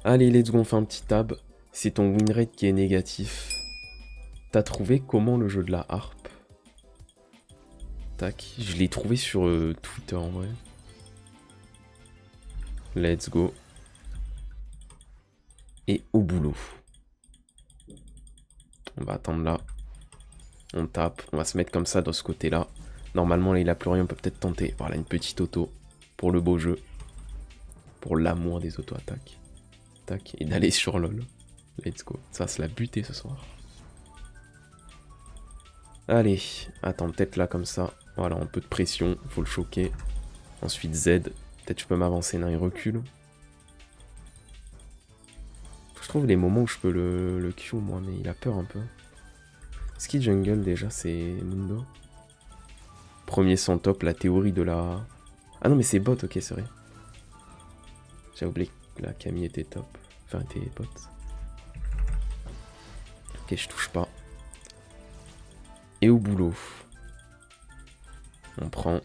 Allez, let's go, on fait un petit tab. C'est ton win rate qui est négatif. T'as trouvé comment le jeu de la harpe? Tac, je l'ai trouvé sur Twitter en vrai. Let's go. Et au boulot. On va attendre là. On tape, on va se mettre comme ça dans ce côté-là. Normalement, là, il a plus rien, on peut peut-être tenter. Voilà, une petite auto pour le beau jeu. Pour l'amour des auto-attaques. Tac, et d'aller sur LoL. Let's go. Ça, c'est la butée ce soir. Allez, attends, peut-être là comme ça. Voilà, un peu de pression, faut le choquer. Ensuite Z, peut-être je peux m'avancer, non, il recule. Je trouve les moments où je peux le Q, moi, mais il a peur un peu. Ski Jungle, déjà, c'est Mundo. Premier sans top, la théorie de la... Ah non, mais c'est bot, ok, c'est vrai. J'ai oublié que la Camille était top. Enfin, était bot. Ok, je touche pas. Et au boulot. On prend.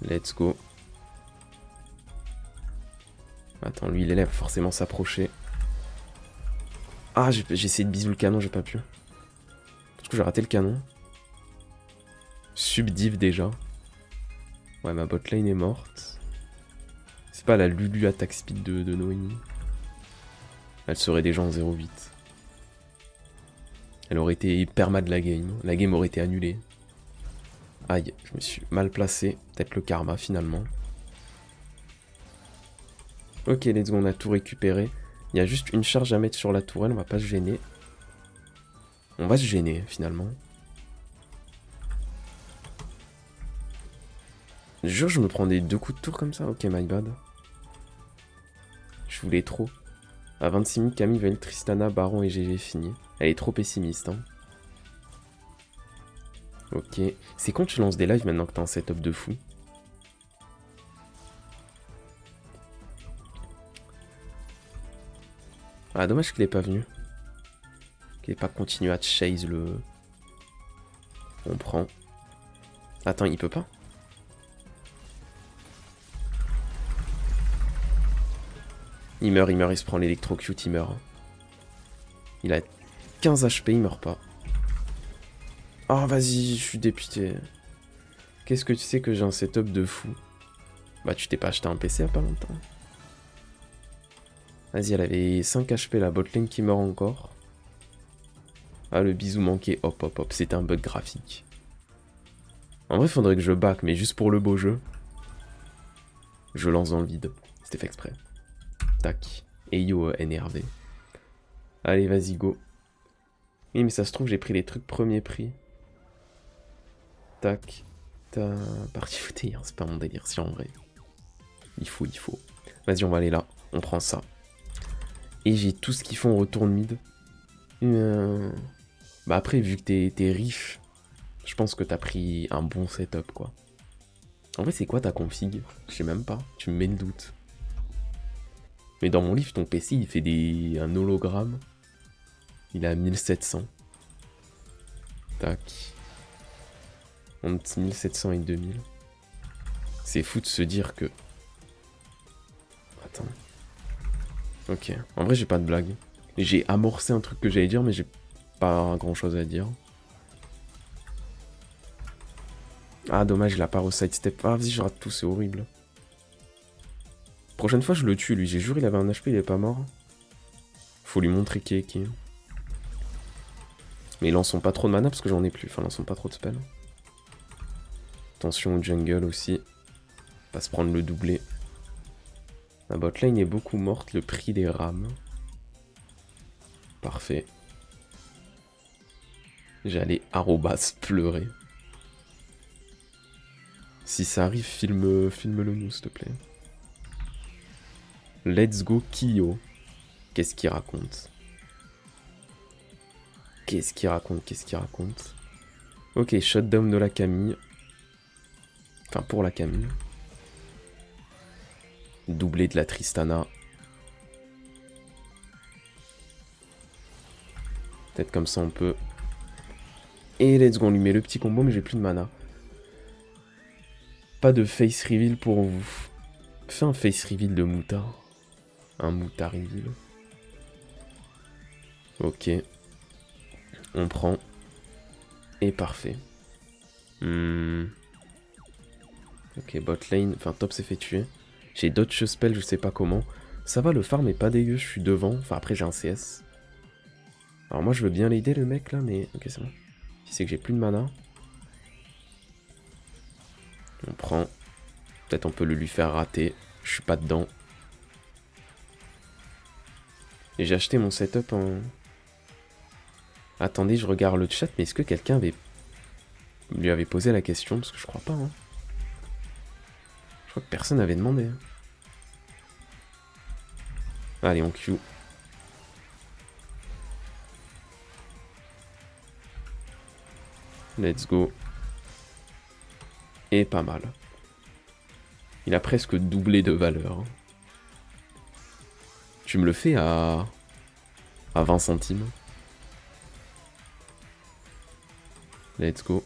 Let's go. Attends, lui, il élève forcément s'approcher. Ah, j'ai essayé de bisou le canon, j'ai pas pu. Du coup, j'ai raté le canon. Subdiv déjà. Ouais, ma botlane est morte. C'est pas la Lulu attack speed de Noémie. Elle serait déjà en 0,8. Elle aurait été perma de la game. La game aurait été annulée. Aïe, je me suis mal placé. Peut-être le karma finalement. Ok, let's go, on a tout récupéré. Il y a juste une charge à mettre sur la tourelle, on va pas se gêner. On va se gêner finalement. Je jure, je me prends des 2 coups de tour comme ça. Ok, my bad. Je voulais trop. À 26 000, Camille, Vel, Tristana, Baron et GG fini. Elle est trop pessimiste. Hein. Ok. C'est quand tu lances des lives maintenant que t'as un setup de fou? Ah, dommage qu'il est pas venu. Qu'il ait pas continué à chase le... On prend. Attends, il peut pas? Il meurt, il se prend l'électrocute, il meurt. Il a 15 HP, il meurt pas. Oh, vas-y, je suis député. Qu'est-ce que tu sais que j'ai un setup de fou? Bah, tu t'es pas acheté un PC il y a pas longtemps. Vas-y, elle avait 5 HP, la botlane qui meurt encore. Ah, le bisou manqué, hop, hop, hop, c'était un bug graphique. En vrai, faudrait que je back, mais juste pour le beau jeu. Je lance dans le vide. C'était fait exprès. Tac. Et yo, énervé. Allez, vas-y, go. Oui, mais ça se trouve, j'ai pris les trucs premier prix. Tac. T'as parti footer, hein, c'est pas mon délire, si en vrai. Il faut. Vas-y, on va aller là. On prend ça. Et j'ai tout ce qu'il faut en retourne mid. Bah après, vu que t'es riche, je pense que t'as pris un bon setup, quoi. En vrai, c'est quoi ta config? Je sais même pas. Tu me mets le doute. Mais dans mon livre, ton PC, il fait un hologramme. Il est à 1700. Tac. Entre 1700 et 2000. C'est fou de se dire que... Attends. Ok. En vrai, j'ai pas de blague. J'ai amorcé un truc que j'allais dire, mais j'ai pas grand chose à dire. Ah, dommage, il a pas re-sidestep. Ah, vas-y, je rate tout, c'est horrible. Prochaine fois, je le tue, lui. J'ai juré, il avait un HP, il est pas mort. Faut lui montrer qui est qui. Mais lançons pas trop de mana, parce que j'en ai plus. Enfin, lançons pas trop de spells. Attention au jungle aussi. Pas se prendre le doublé. La botlane est beaucoup morte, le prix des rames. Parfait. J'allais arrobas pleurer. Si ça arrive, filme-le nous, s'il te plaît. Let's go Kyo. Qu'est-ce qu'il raconte? Qu'est-ce qu'il raconte? Ok, shutdown de la Camille. Enfin, pour la Camille. Doublé de la Tristana. Peut-être comme ça on peut. Et let's go, on lui met le petit combo, mais j'ai plus de mana. Pas de face reveal pour vous. Fais un face reveal de Mouta. Un Moutariville. Ok. On prend. Et parfait. Ok, bot lane. Enfin, top s'est fait tuer. J'ai dodge spell, je sais pas comment. Ça va, le farm est pas dégueu, je suis devant. Enfin, après, j'ai un CS. Alors, moi, je veux bien l'aider, le mec, là, mais... Ok, c'est bon. Si c'est que j'ai plus de mana. On prend. Peut-être on peut le lui faire rater. Je suis pas dedans. Et j'ai acheté mon setup en... Attendez, je regarde le chat, mais est-ce que quelqu'un lui avait posé la question? Parce que je crois pas, hein. Je crois que personne n'avait demandé. Allez, on queue. Let's go. Et pas mal. Il a presque doublé de valeur. Tu me le fais à 20 centimes. Let's go.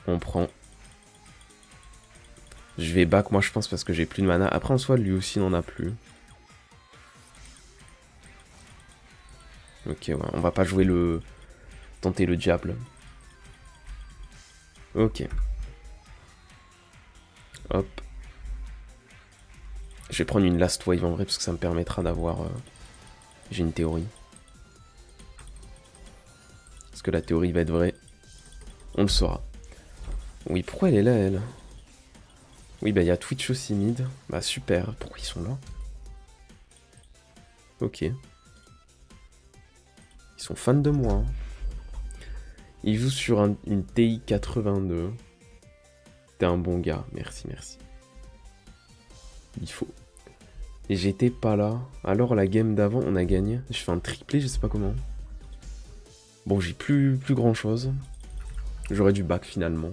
On prend. Je vais back, moi je pense, parce que j'ai plus de mana. Après, en soi, lui aussi n'en a plus. Ok, ouais, on va pas jouer le... Tenter le diable. Ok. Hop. Je vais prendre une last wave en vrai, parce que ça me permettra d'avoir... J'ai une théorie. Est-ce que la théorie va être vraie? On le saura. Oui, pourquoi elle est là, elle? Oui, bah il y a Twitch aussi mid. Bah super, pourquoi ils sont là? Ok. Ils sont fans de moi. Hein. Ils jouent sur une TI 82. T'es un bon gars, merci, merci. Il faut. Et j'étais pas là. Alors la game d'avant, on a gagné. Je fais un triplé, je sais pas comment. Bon, j'ai plus grand chose. J'aurais dû back finalement.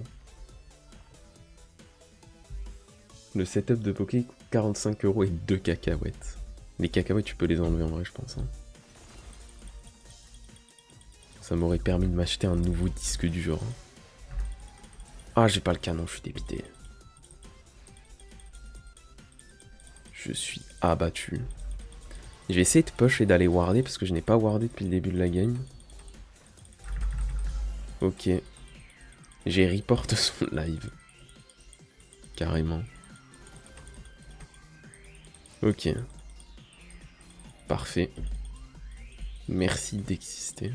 Le setup de Poké coûte 45 € et 2 cacahuètes. Les cacahuètes, tu peux les enlever en vrai, je pense. Hein. Ça m'aurait permis de m'acheter un nouveau disque dur. Ah, j'ai pas le canon, je suis dépité. Je suis abattu. Je vais essayer de push et d'aller warder parce que je n'ai pas wardé depuis le début de la game. Ok. J'ai report son live. Carrément. Ok. Parfait. Merci d'exister.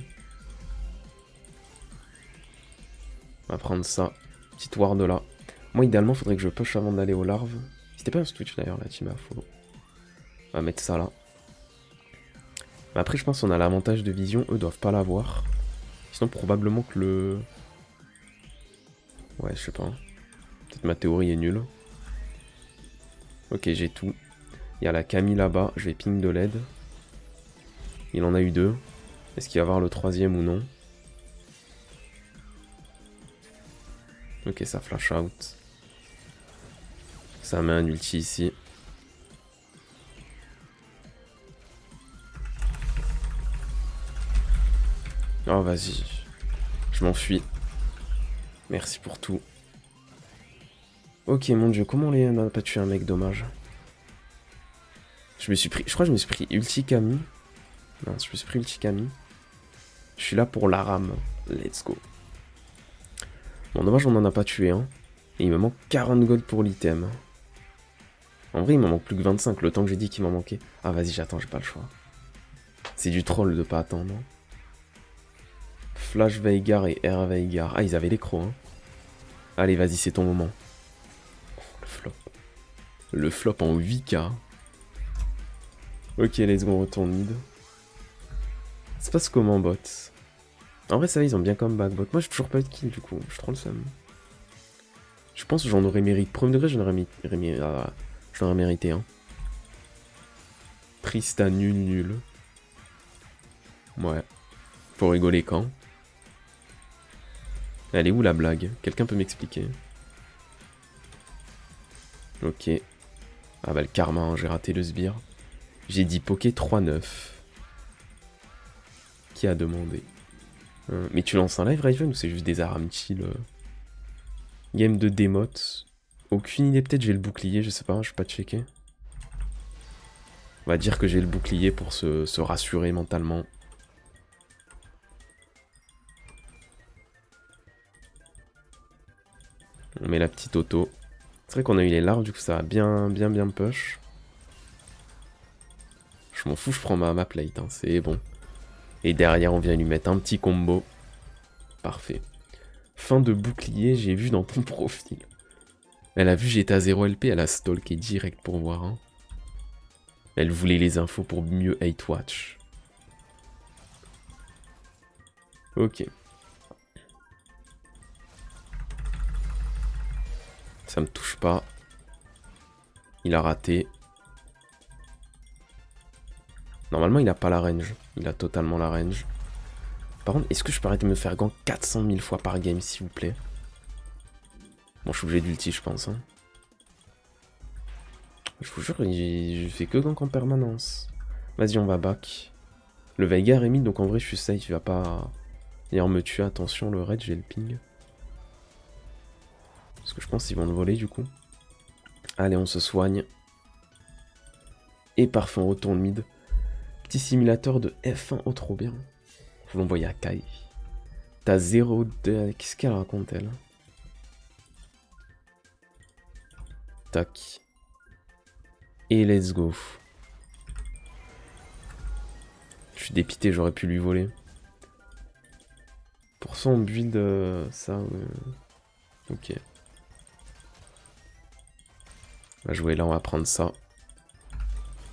On va prendre ça. Petite ward là. Moi, idéalement, faudrait que je push avant d'aller aux larves. C'était pas un Twitch d'ailleurs, la team à follow. On va mettre ça là. Mais après, je pense qu'on a l'avantage de vision. Eux doivent pas l'avoir. Sinon, probablement que le... Ouais, je sais pas. Peut-être ma théorie est nulle. Ok, j'ai tout. Il y a la Camille là-bas. Je vais ping de l'aide. Il en a eu 2. Est-ce qu'il va y avoir le 3e ou non? Ok, ça flash out. Ça met un ulti ici. Oh, vas-y. Je m'enfuis. Merci pour tout. Ok, mon dieu, comment on n'a pas tué un mec, dommage. Je crois que je me suis pris ulti Camille. Non, je me suis pris ulti Camille. Je suis là pour la rame. Let's go. Bon, dommage, on n'en a pas tué un. Hein. Et il me manque 40 gold pour l'item. En vrai, il m'en manque plus que 25, le temps que j'ai dit qu'il m'en manquait. Ah, vas-y, j'attends, j'ai pas le choix. C'est du troll de pas attendre. Flash Veigar et Air Veigar. Ah, ils avaient les crocs, hein. Allez, vas-y, c'est ton moment. Oh, le flop. Le flop en 8k. Ok, let's go, on retourne mid. Ça se passe comment, bot? En vrai, ça va, ils ont bien comme back, bot. Moi, j'ai toujours pas eu de kill, du coup. Je suis trop le seum. Je pense que j'en aurais mérité. Premier degré, j'en aurais mérité, hein. Trista nul. Ouais. Faut rigoler quand? Elle est où la blague? Quelqu'un peut m'expliquer? Ok. Ah bah le karma, hein, j'ai raté le sbire. J'ai dit Poké 3-9. Qui a demandé? Mais tu lances un live, Raven, ou c'est juste des armes chill? Game de démote. Aucune idée, peut-être j'ai le bouclier, je sais pas, je vais pas checker. On va dire que j'ai le bouclier pour se rassurer mentalement. On met la petite auto. C'est vrai qu'on a eu les larves, du coup ça va bien push. Je m'en fous, je prends ma plate, hein, c'est bon. Et derrière, on vient lui mettre un petit combo. Parfait. Fin de bouclier, j'ai vu dans ton profil. Elle a vu j'étais à 0 LP, elle a stalké direct pour voir. Hein. Elle voulait les infos pour mieux hate watch. Ok. Ça me touche pas. Il a raté. Normalement, il a pas la range. Il a totalement la range. Par contre, est-ce que je peux arrêter de me faire gank 400 000 fois par game, s'il vous plaît? Bon, je suis obligé d'ulti, je pense. Hein. Je vous jure, je fais que gank en permanence. Vas-y, on va back. Le Veigar est mid, donc en vrai, je suis safe. Il va pas d'ailleurs me tuer. Attention, le raid, j'ai le ping. Parce que je pense qu'ils vont le voler, du coup. Allez, on se soigne. Et parfait, on retourne mid. Petit simulateur de F1, oh trop bien. Je l'envoie à Kai. T'as 0 de... Qu'est-ce qu'elle raconte, elle? Tac. Et let's go. Je suis dépité, j'aurais pu lui voler. Pour ça, on build ça. Ok. On va jouer là, on va prendre ça.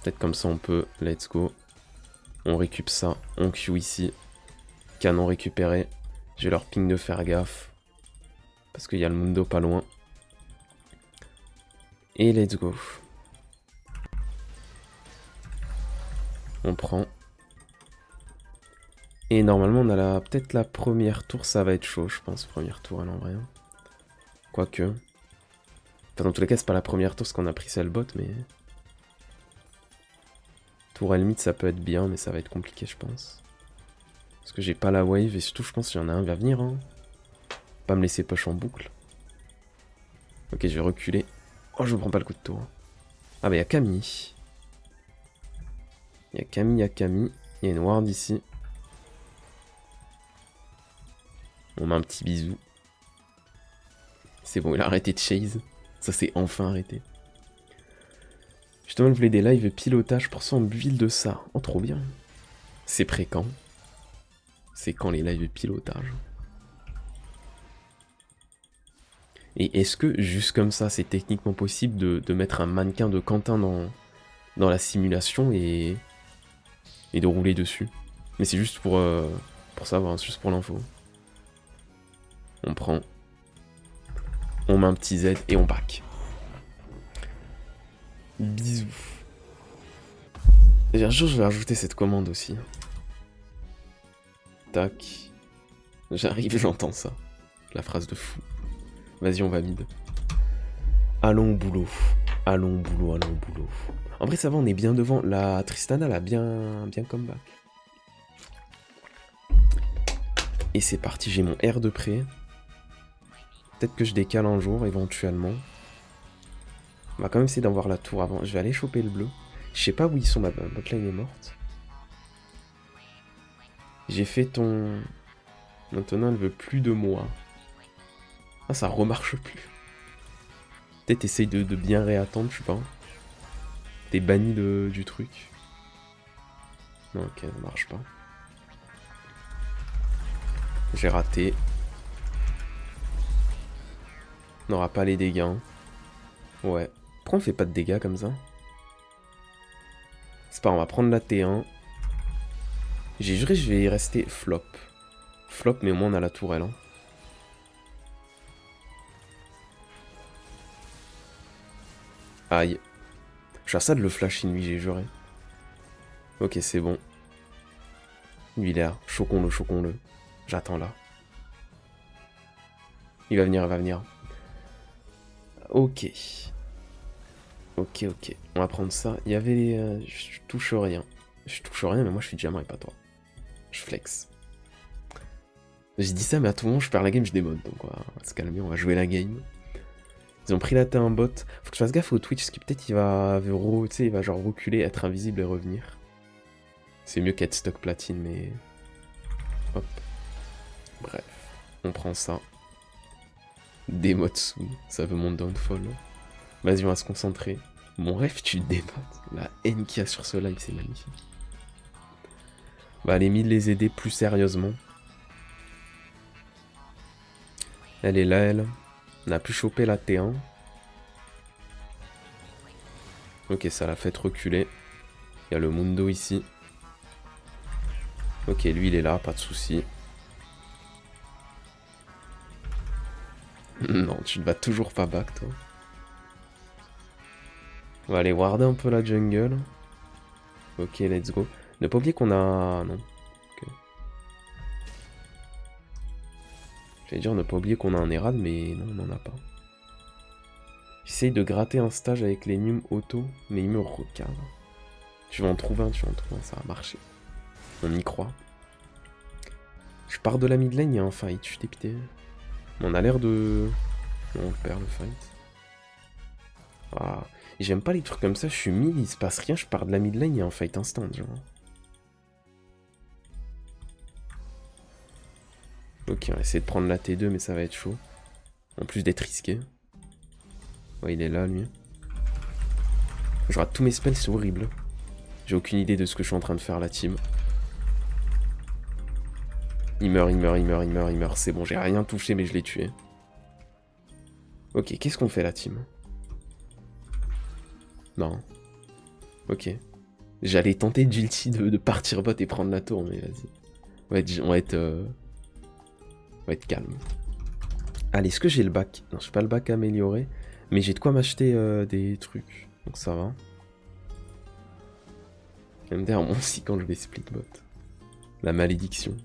Peut-être comme ça, on peut. Let's go. On récupère ça. On Q ici. Canon récupéré. J'ai leur ping de faire gaffe. Parce qu'il y a le Mundo pas loin. Et let's go. On prend. Et normalement, on a peut-être la première tour, ça va être chaud, je pense. Première tour, elle en vrai. Quoique. Enfin, dans tous les cas, c'est pas la première tour, parce qu'on a pris celle bot, mais... Tour mid, ça peut être bien, mais ça va être compliqué, je pense. Parce que j'ai pas la wave, et surtout, je pense qu'il y en a un qui va venir. Hein. Pas me laisser push en boucle. Ok, je vais reculer. Oh, je prends pas le coup de tour. Ah bah, il y a Camille. Il y a Camille. Il y a une ward ici. On met un petit bisou. C'est bon, il a arrêté de chase. Ça s'est enfin arrêté. Justement, je voulais des lives pilotage pour ça en build de ça. Oh, trop bien. C'est prêt quand? C'est quand les lives pilotage? Et est-ce que, juste comme ça, c'est techniquement possible de mettre un mannequin de Quentin dans la simulation et de rouler dessus? Mais c'est juste pour savoir, c'est juste pour l'info. On prend. On met un petit Z et on back. Bisous. Et un jour, je vais rajouter cette commande aussi. Tac. J'arrive, j'entends ça. La phrase de fou. Vas-y, on va mid. Allons au boulot. Allons au boulot, allons au boulot. En vrai, ça va, on est bien devant. La Tristana, elle a bien comeback. Et c'est parti, j'ai mon R de près. Peut-être que je décale un jour, éventuellement. On va quand même essayer d'en voir la tour avant. Je vais aller choper le bleu. Je sais pas où ils sont, ma botlane est morte. J'ai fait ton... Maintenant, elle veut plus de moi. Ah, ça remarche plus. Peut-être essaye de bien réattendre, je sais pas. T'es banni du truc. Non, ok, ça marche pas. J'ai raté. On n'aura pas les dégâts. Hein. Ouais. Pourquoi on fait pas de dégâts comme ça? C'est pas, on va prendre la T1. J'ai juré je vais y rester flop. Flop, mais au moins on a la tourelle. Hein. Aïe. Je suis à ça de le flash in lui, j'ai juré. Ok, c'est bon. Lui, il est là. Choquons-le. J'attends là. Il va venir, il va venir. Ok. Ok. On va prendre ça. Il y avait... je touche rien. Je touche rien, mais moi je suis jammer et pas toi. Je flex. J'ai dit ça, mais à tout moment, je perds la game, je démode. Donc on va se calmer, on va jouer la game. Ils ont pris la T1 bot. Faut que je fasse gaffe au Twitch, parce que peut-être il va genre reculer, être invisible et revenir. C'est mieux qu'être stock platine, mais... Hop. Bref, on prend ça. Demotsu, ça veut mon downfall. Vas-y, on va se concentrer. Mon rêve, tu démotes. La haine qu'il y a sur ce live, c'est magnifique. Bah, allez, les aider plus sérieusement. Elle est là, elle. On a pu choper la T1. Ok, ça l'a fait reculer. Il y a le Mundo ici. Ok, lui, il est là, pas de souci. Non, tu ne vas toujours pas back, toi. On va aller warder un peu la jungle. Ok, let's go. Ne pas oublier qu'on a... Non. Okay. J'allais dire ne pas oublier qu'on a un Herald, mais non, on n'en a pas. J'essaye de gratter un stage avec les Num auto, mais il me recadre. Tu vas en trouver un, ça va marcher. On y croit. Je pars de la mid lane, il y a un fight, je suis dépité. On a l'air de... Non, on perd le fight. Ah, j'aime pas les trucs comme ça, je suis mid, il se passe rien, je pars de la mid lane, il y a un fight instant, genre. Ok, on va essayer de prendre la T2, mais ça va être chaud. En plus d'être risqué. Ouais, il est là, lui. Je rate tous mes spells, c'est horrible. J'ai aucune idée de ce que je suis en train de faire, la team. Il meurt. C'est bon, j'ai rien touché, mais je l'ai tué. Ok, qu'est-ce qu'on fait, la team? Non. Ok. J'allais tenter d'ulti de partir bot et prendre la tour, mais vas-y. On va être calme. Allez, est-ce que j'ai le bac? Non, j'ai pas le bac amélioré, mais j'ai de quoi m'acheter des trucs. Donc ça va. MDR moi aussi quand je vais split bot. La malédiction.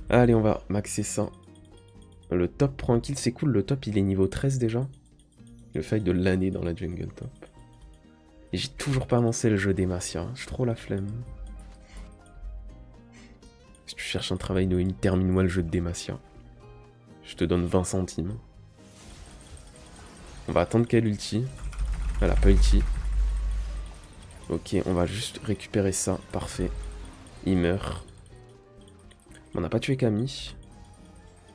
Allez, on va maxer ça. Le top prend un kill, c'est cool. Le top, il est niveau 13 déjà. Le fight de l'année dans la jungle top. Et j'ai toujours pas lancé le jeu d'Emacia. J'ai trop la flemme. Si tu cherches un travail de nuit, termine-moi le jeu de Demacia. Je te donne 20 centimes. On va attendre qu'elle ulti. Elle a pas ulti. Ok, on va juste récupérer ça. Parfait. Il meurt. On n'a pas tué Camille.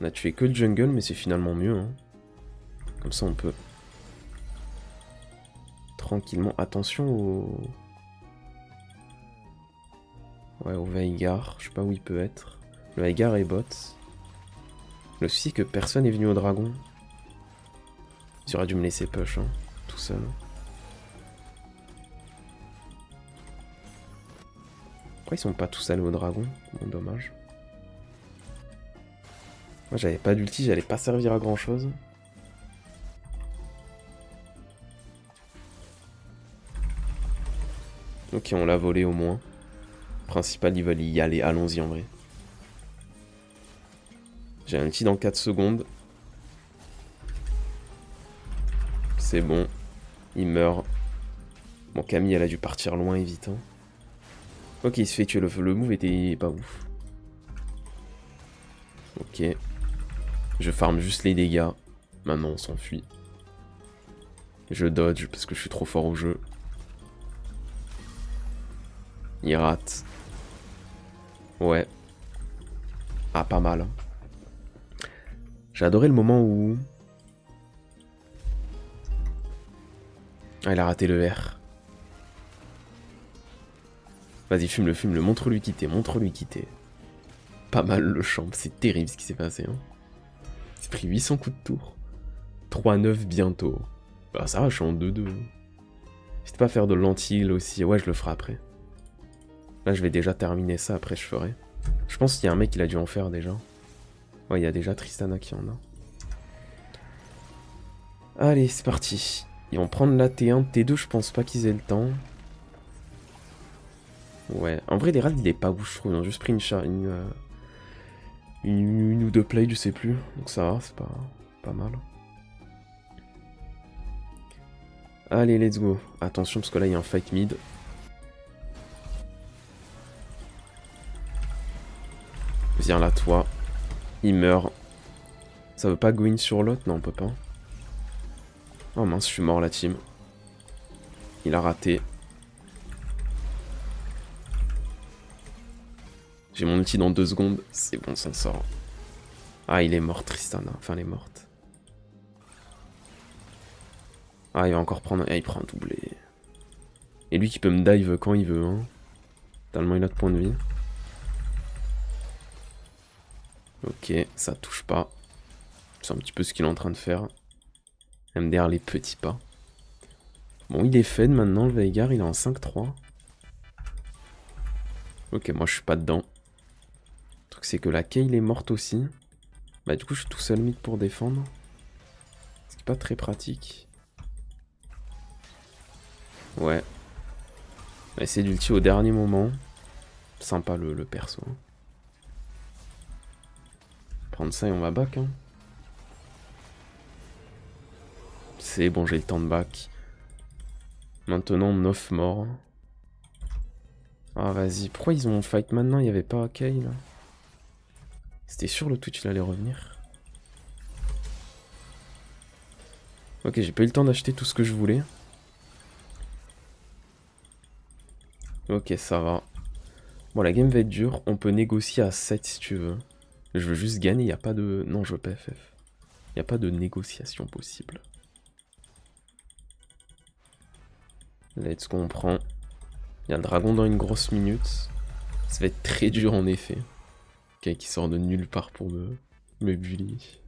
On a tué que le jungle, mais c'est finalement mieux. Hein. Comme ça, on peut... Tranquillement. Attention au... Ouais, au Veigar. Je sais pas où il peut être. Le Veigar est bot. Le souci, c'est que personne est venu au dragon. Ils auraient dû me laisser push, hein, tout seul. Pourquoi ils sont pas tous allés au dragon? Bon, dommage. Moi, j'avais pas d'ulti, j'allais pas servir à grand chose. Ok, on l'a volé au moins. Principal, ils veulent y aller, allons-y en vrai. J'ai un ulti dans 4 secondes. C'est bon. Il meurt. Bon, Camille, elle a dû partir loin et vite. Hein. Ok, il se fait tuer. Le move était pas ouf. Ok. Je farm juste les dégâts. Maintenant, on s'enfuit. Je dodge parce que je suis trop fort au jeu. Il rate. Ouais. Ah, pas mal. J'ai adoré le moment où... Ah, il a raté le R. Vas-y, fume-le. Montre-lui quitter, Pas mal le champ. C'est terrible ce qui s'est passé. Hein. Il s'est pris 800 coups de tour. 3-9 bientôt. Bah, ça va, je suis en 2-2. N'hésite pas à faire de l'anti-heal aussi. Ouais, je le ferai après. Là, je vais déjà terminer ça. Après, je ferai. Je pense qu'il y a un mec qui a dû en faire déjà. Ouais, il y a déjà Tristana qui en a. Allez, c'est parti. Ils vont prendre la T1, T2, je pense pas qu'ils aient le temps. Ouais, en vrai, l'Herald, il est pas ouf, je trouve. Ils ont juste pris une ou deux plays, je sais plus. Donc ça va, c'est pas mal. Allez, let's go. Attention, parce que là, il y a un fight mid. Viens là, toi. Il meurt. Ça veut pas go in sur l'autre? Non, on peut pas. Oh mince, je suis mort la team. Il a raté. J'ai mon ulti dans 2 secondes. C'est bon, on s'en sort. Ah, il est mort, Tristana. Enfin, elle est morte. Ah, il va encore prendre... Ah, il prend un doublé. Et lui qui peut me dive quand il veut, hein. Tellement il a de points de vie. Ok, ça touche pas. C'est un petit peu ce qu'il est en train de faire. MDR les petits pas. Bon, il est fed maintenant, le Veigar, il est en 5-3. Ok, moi je suis pas dedans. Le truc c'est que la Kayle est morte aussi. Bah du coup je suis tout seul mid pour défendre. C'est pas très pratique. Ouais. On va essayer d'ulti au dernier moment. Sympa le perso. Prendre ça et on va back. Hein. C'est bon, j'ai le temps de back. Maintenant 9 morts. Ah vas-y, pourquoi ils ont fight maintenant? Il n'y avait pas Kayle. C'était sûr le Twitch il allait revenir. Ok, j'ai pas eu le temps d'acheter tout ce que je voulais. Ok, ça va. Bon, la game va être dure. On peut négocier à 7 si tu veux. Je veux juste gagner, il n'y a pas de... Non, je veux pas FF. Il n'y a pas de négociation possible. Let's go, on prend. Il y a un dragon dans une grosse minute. Ça va être très dur en effet. Ok, qui sort de nulle part pour me bully.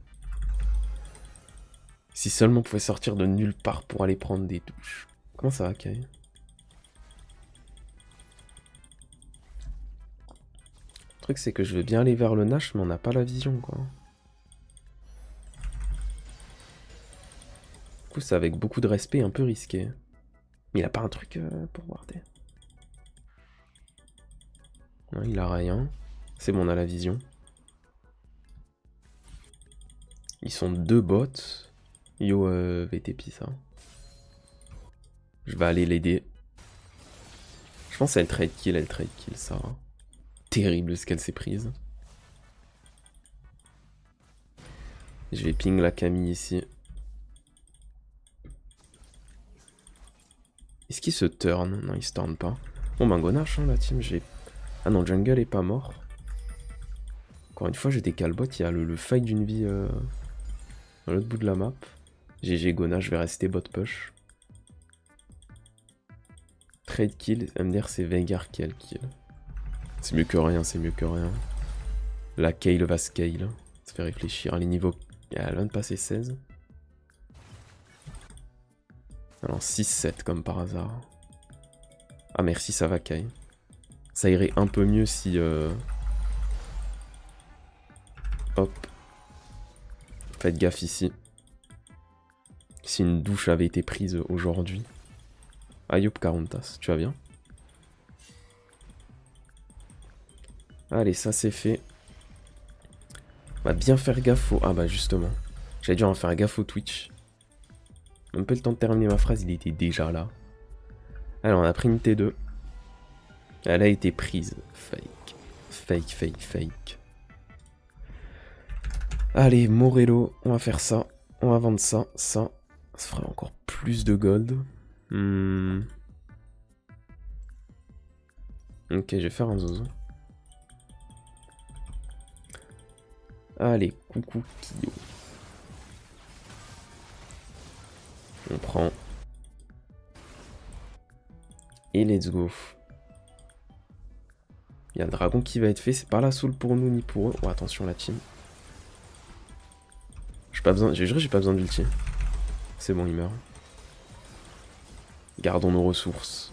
Si seulement on pouvait sortir de nulle part pour aller prendre des touches. Comment ça va, Kai? Le truc c'est que je veux bien aller vers le Nash, mais on n'a pas la vision quoi. Du coup, c'est avec beaucoup de respect un peu risqué. Mais il a pas un truc pour warder. Non, il a rien. C'est bon, on a la vision. Ils sont 2 bots. Yo, VTP ça. Je vais aller l'aider. Je pense qu'elle trade kill, ça. Terrible ce qu'elle s'est prise. Je vais ping la Camille ici. Est-ce qu'il se turn? Non, il se turn pas. Bon, ben, Gonache, hein, la team. Ah non, Jungle est pas mort. Encore une fois, j'ai des calbots. Il y a le fight d'une vie dans l'autre bout de la map. GG Gonache, je vais rester bot push. Trade kill, MDR, c'est Veigar qui a le kill. C'est mieux que rien, c'est mieux que rien. La Kayle va scale. Ça fait réfléchir. Les niveaux. Elle vient de passer 16. Alors 6-7 comme par hasard. Ah merci, ça va Kai. Ça irait un peu mieux si... Hop. Faites gaffe ici. Si une douche avait été prise aujourd'hui. Ayop Carontas, tu vas bien? Allez, ça c'est fait. On va bien faire gaffe au... Ah bah justement. J'avais dû en faire gaffe au Twitch. Un peu le temps de terminer ma phrase, il était déjà là. Alors on a pris une T2. Elle a été prise. Fake. Fake, fake, fake. Allez, Morello, on va faire ça. On va vendre ça, ça. Ça ferait encore plus de gold. Ok, je vais faire un zozo. Allez, coucou Kyo. On prend. Et let's go. Il y a le dragon qui va être fait. C'est pas la soul pour nous ni pour eux. Oh, attention la team. J'ai pas besoin. J'ai juré, j'ai pas besoin d'ulti. C'est bon, il meurt. Gardons nos ressources.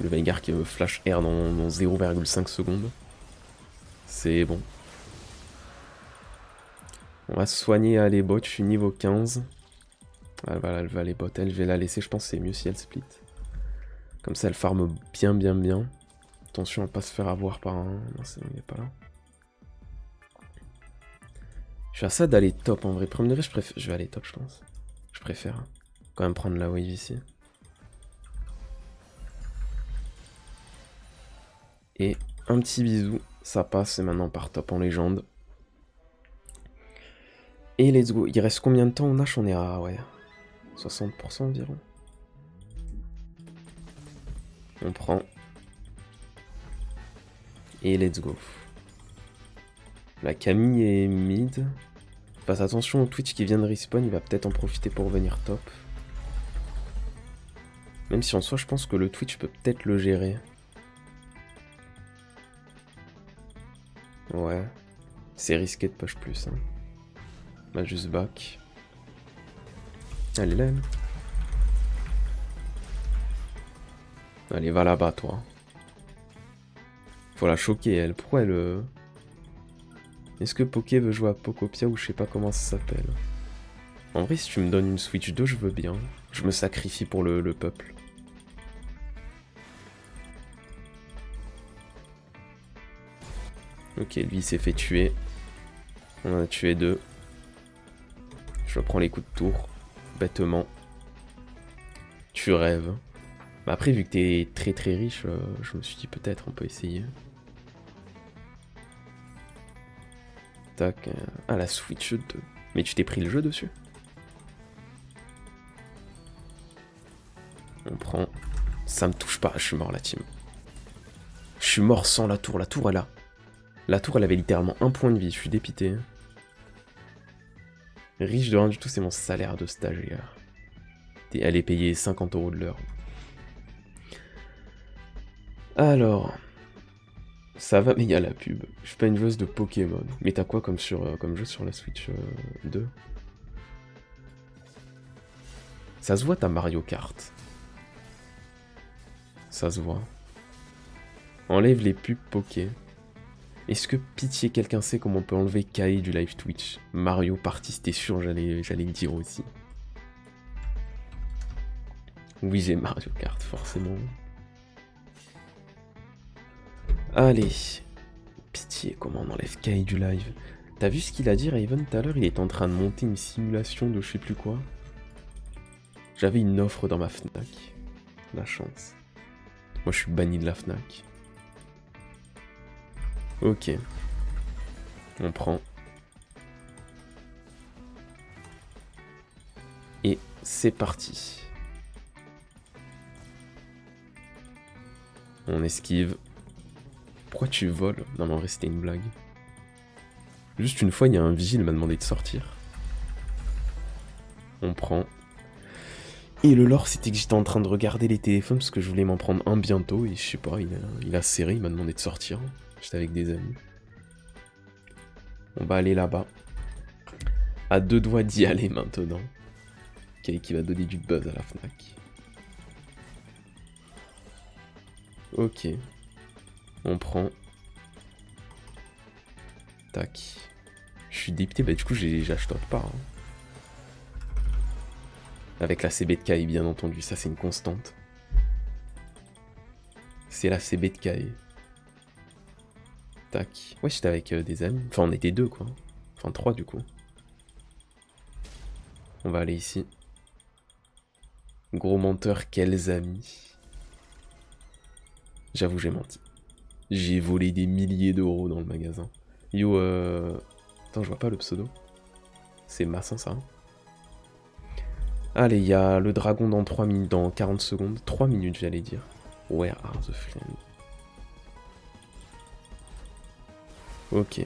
Le Veigar qui me flash air dans 0,5 secondes. C'est bon. On va soigner à les bots. Je suis niveau 15. Ah, voilà, elle va les bots. Elle, je vais la laisser. Je pense que c'est mieux si elle split. Comme ça, elle farme bien, bien, bien. Attention à pas se faire avoir par un... Non, c'est bon, il est pas là. Je suis à ça d'aller top en vrai. Premier, je vais aller top, je pense. Je préfère quand même prendre la wave ici. Et un petit bisou. Ça passe et maintenant on part top en légende. Et let's go. Il reste combien de temps on a? On est à, ouais, 60% environ. On prend. Et let's go. La Camille est mid. Fasse attention au Twitch qui vient de respawn, il va peut-être en profiter pour venir top. Même si en soi, je pense que le Twitch peut peut-être le gérer. Ouais. C'est risqué de push plus. Hein. On va juste back. Elle est là, elle. Allez, va là-bas, toi. Faut la choquer, elle. Pourquoi elle... Est-ce que Poké veut jouer à Pokopia ou je sais pas comment ça s'appelle? En vrai, si tu me donnes une Switch 2, je veux bien. Je me sacrifie pour le peuple. Ok, lui il s'est fait tuer. On en a tué 2. Je reprends les coups de tour. Bêtement. Tu rêves. Mais après, vu que t'es très très riche, je me suis dit peut-être on peut essayer. Tac. Ah, la Switch 2. Mais tu t'es pris le jeu dessus? On prend. Ça me touche pas, je suis mort la team. Je suis mort sans la tour. La tour, elle a... La tour, elle avait littéralement 1 point de vie. Je suis dépité. Riche de rien du tout, c'est mon salaire de stagiaire. Et elle est payée 50 € de l'heure. Alors... Ça va, mais il y a la pub. Je suis pas une joueuse de Pokémon. Mais t'as quoi comme jeu sur la Switch 2? Ça se voit, t'as Mario Kart. Ça se voit. Enlève les pubs Poké. Est-ce que pitié quelqu'un sait comment on peut enlever Kai du live Twitch? Mario Party, c'était sûr, j'allais le dire aussi. Oui, j'ai Mario Kart, forcément. Allez. Pitié, comment on enlève Kai du live? T'as vu ce qu'il a dit, Raven, tout à l'heure? Il est en train de monter une simulation de je sais plus quoi. J'avais une offre dans ma Fnac. La chance. Moi, je suis banni de la Fnac. Ok. On prend. Et c'est parti. On esquive. Pourquoi tu voles? Non mais en vrai c'était une blague. Juste une fois il y a un vigile m'a demandé de sortir. On prend. Et le lore c'était que j'étais en train de regarder les téléphones parce que je voulais m'en prendre un bientôt et je sais pas, il a serré, il m'a demandé de sortir. J'étais avec des amis. On va aller là-bas. À 2 doigts d'y aller maintenant. Qui va donner du buzz à la Fnac. Ok. On prend. Tac. Je suis dépité, bah du coup j'achète pas. Hein. Avec la CB de Kai bien entendu, ça c'est une constante. C'est la CB de Kai. Tac. Ouais, j'étais avec des amis. Enfin on était 2 quoi. Enfin 3 du coup. On va aller ici. Gros menteur, quels amis. J'avoue j'ai menti. J'ai volé des milliers d'euros dans le magasin. Yo, attends, je vois pas le pseudo. C'est Massin, ça. Hein. Allez, il y a le dragon dans 3 minutes, dans 40 secondes. 3 minutes, j'allais dire. Where are the friends? Ok.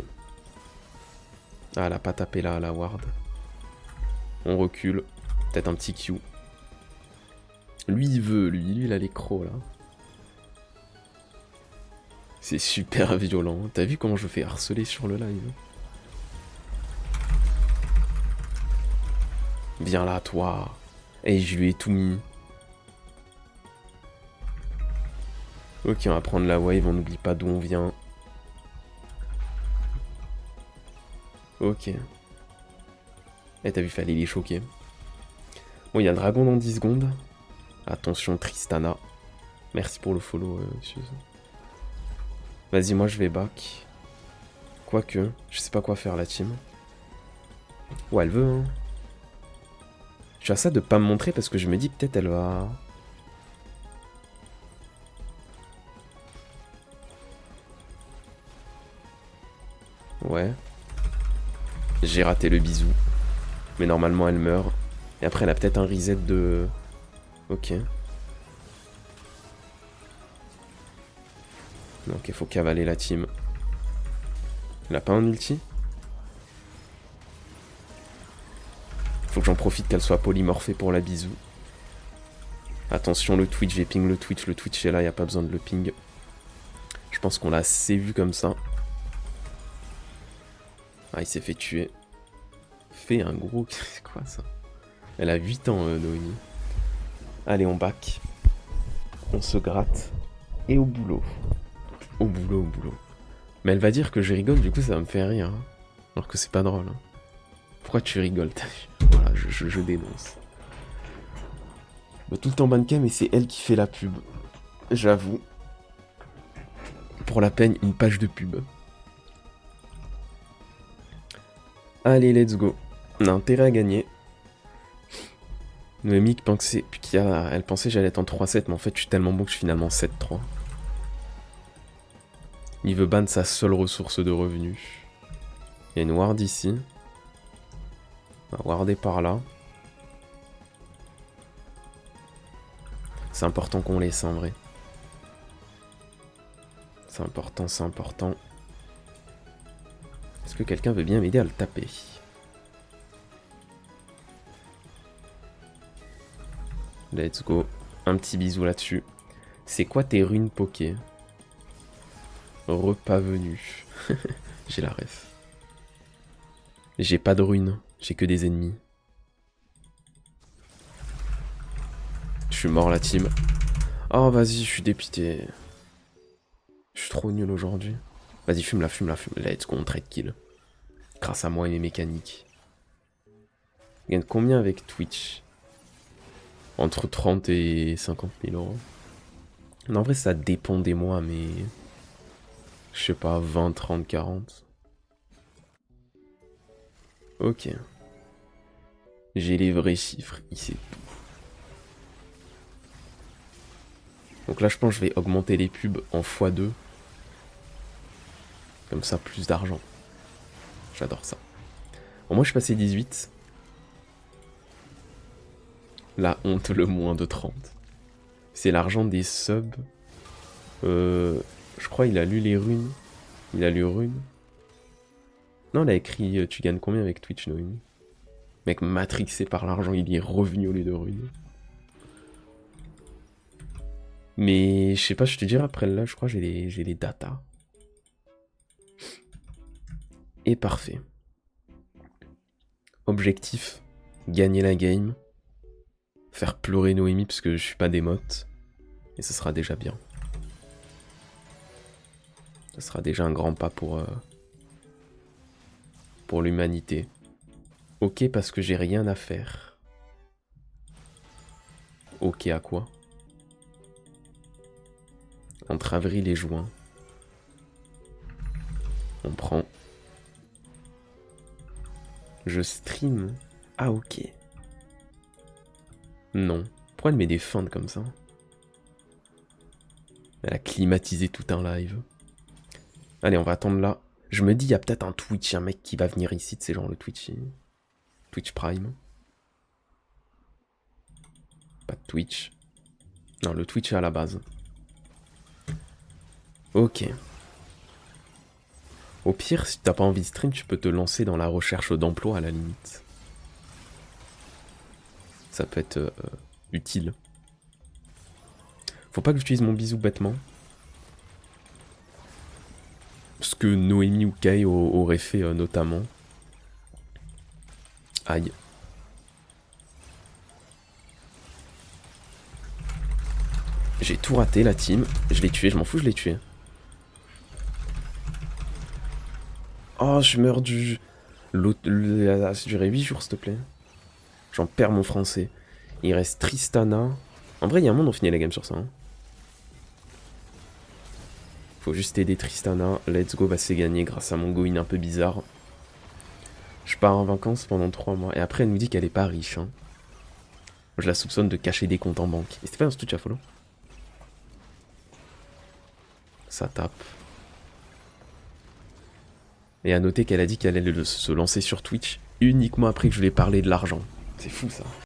Ah, elle a pas tapé là, la ward. On recule. Peut-être un petit Q. Lui, il veut, lui il a les crocs, là. C'est super violent. T'as vu comment je fais harceler sur le live? Viens là, toi. Et je lui ai tout mis. Ok, on va prendre la wave, on n'oublie pas d'où on vient. Ok. Eh, t'as vu, fallait les choquer. Bon, il y a le dragon dans 10 secondes. Attention, Tristana. Merci pour le follow, Suze. Vas-y, moi je vais back. Quoique, je sais pas quoi faire la team. Ouais, elle veut, hein. Je suis à ça de pas me montrer parce que je me dis peut-être elle va... Ouais. J'ai raté le bisou. Mais normalement, elle meurt. Et après, elle a peut-être un reset de... Ok. Donc, il faut cavaler la team. Elle a pas un ulti? Faut que j'en profite qu'elle soit polymorphée pour la bisou. Attention, le Twitch, j'ai ping le Twitch est là, y a pas besoin de le ping. Je pense qu'on l'a assez vu comme ça. Ah, il s'est fait tuer. Fait un gros... C'est quoi ça? Elle a 8 ans, Noémie. Allez, on back. On se gratte. Et au boulot. Au boulot, au boulot. Mais elle va dire que je rigole, du coup ça va me faire rire. Hein. Alors que c'est pas drôle. Hein. Pourquoi tu rigoles? Voilà, je dénonce. Bah, tout le temps ban cam et c'est elle qui fait la pub. J'avoue. Pour la peine, une page de pub. Allez, let's go. On a intérêt à gagner. Noémie elle pensait que j'allais être en 3-7, mais en fait je suis tellement bon que je suis finalement 7-3. Il veut ban sa seule ressource de revenus. Il y a une ward ici. On va warder par là. C'est important qu'on laisse en vrai. C'est important, c'est important. Est-ce que quelqu'un veut bien m'aider à le taper? Let's go. Un petit bisou là-dessus. C'est quoi tes runes poké? Repas venu. J'ai la ref. J'ai pas de runes, j'ai que des ennemis. Je suis mort la team. Oh vas-y, je suis dépité. Je suis trop nul aujourd'hui. Vas-y, fume-la. Let's go, on trade kill. Grâce à moi et mes mécaniques. Je gagne combien avec Twitch? Entre 30 et 50 000 euros. Non, en vrai, ça dépend des mois, mais... Je sais pas, 20, 30, 40. Ok. J'ai les vrais chiffres, ici. Donc là, je pense que je vais augmenter les pubs en x2. Comme ça, plus d'argent. J'adore ça. Bon, moi, je suis passé 18. La honte, le moins de 30. C'est l'argent des subs. Je crois il a lu les runes. Il a lu runes. Non, il a écrit tu gagnes combien avec Twitch, Noémie? Mec, matrixé par l'argent, il y est revenu au lieu de runes. Mais je sais pas, je te dirai après là, je crois que j'ai les datas. Et parfait. Objectif, gagner la game. Faire pleurer Noémie parce que je suis pas démote. Et ce sera déjà bien. Ce sera déjà un grand pas pour l'humanité. Ok parce que j'ai rien à faire. Ok à quoi? Entre avril et juin. On prend. Je stream. Ah ok. Non. Pourquoi elle met des feintes comme ça? Elle a climatisé tout un live. Allez, on va attendre là. Je me dis, il y a peut-être un Twitch, un mec qui va venir ici, c'est genre le Twitch. Twitch Prime. Pas de Twitch. Non, le Twitch est à la base. Ok. Au pire, si t'as pas envie de stream, tu peux te lancer dans la recherche d'emploi à la limite. Ça peut être utile. Faut pas que j'utilise mon bisou bêtement. Ce que Noémie ou Kay auraient fait notamment. Aïe. J'ai tout raté la team. Je l'ai tué, je m'en fous, je l'ai tué. Oh, je meurs du... Ça durait 8 jours, s'il te plaît. J'en perds mon français. Il reste Tristana. En vrai, il y a un monde, on finit la game sur ça. Hein. Faut juste aider Tristana. Let's go, va se gagner grâce à mon go-in un peu bizarre. Je pars en vacances pendant 3 mois. Et après, elle nous dit qu'elle est pas riche. Hein. Je la soupçonne de cacher des comptes en banque. Et c'était pas un Twitch à follow. Ça tape. Et à noter qu'elle a dit qu'elle allait se lancer sur Twitch uniquement après que je lui ai parlé de l'argent. C'est fou ça.